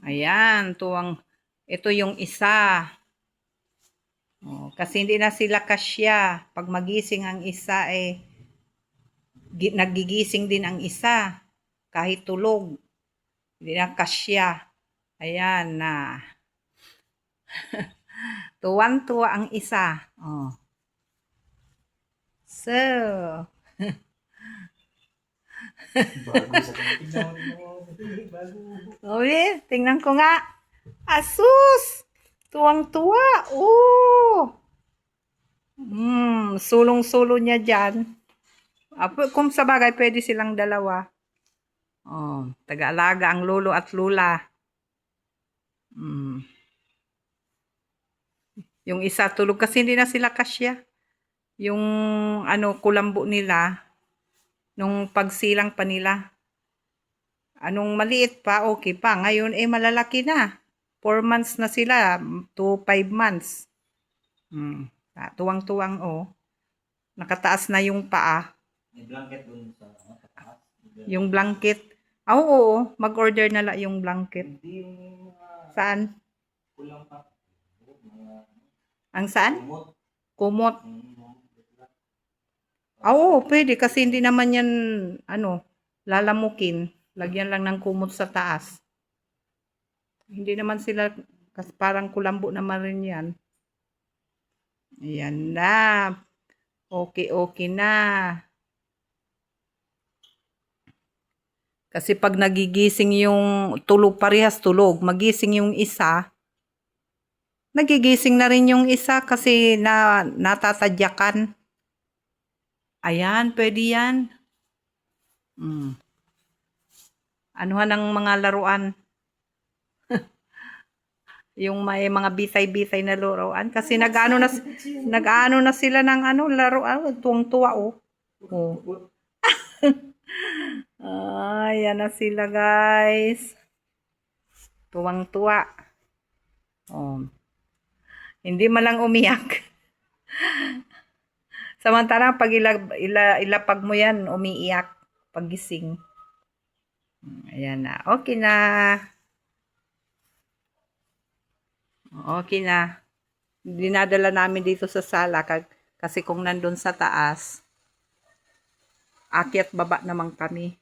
Ayan, ito yung isa. Oh, kasi hindi na sila kasya. Pag magising ang isa, nagigising din ang isa. Kahit tulog. Hindi na kasya. Ayan na. Tuwang-tuwa ang isa. Oh. So. Bago sa tingnan mo. Bago. Uy, tingnan ko nga. Asus! Tuwang-tuwa. Oh! Sulong-sulo niya dyan. Kung sa bagay, pwede silang dalawa. Oh, taga-alaga ang lolo at lula. Yung isa tulog kasi hindi na sila kasya. Yung kulambo nila, nung pagsilang pa nila. Anong maliit pa, okay pa. Ngayon, malalaki na. 4 months na sila, to 5 months. Tuwang-tuwang, oh. Nakataas na yung paa. May blanket dun sa taas. Yung blanket. Oo, mag-order na lang yung blanket. Hindi yung Saan? kulang pa. Ang saan? Kumot. Kumot. Oo, pwede kasi hindi naman yan, lalamukin. Lagyan lang ng kumot sa taas. Hindi naman sila, kasi parang kulambo naman rin yan. Ayan na. Okay na. Kasi pag nagigising yung tulog, parehas tulog, magising yung isa, nagigising na rin yung isa kasi natatadyakan. Ayan, pwede yan. Anuhan ng mga laruan. Yung may mga bitay-bitay na laruan. Kasi nag-ano na sila ng laruan. Tuwang-tuwa, oh. Ayan na sila, guys. Tuwang-tuwa. Oh. Hindi malang umiyak. Samantalang pag ilapag mo yan, umiiyak pagising. Ayan na. Okay na. Okay na. Dinadala namin dito sa sala kasi kung nandun sa taas, akyat baba naman kami.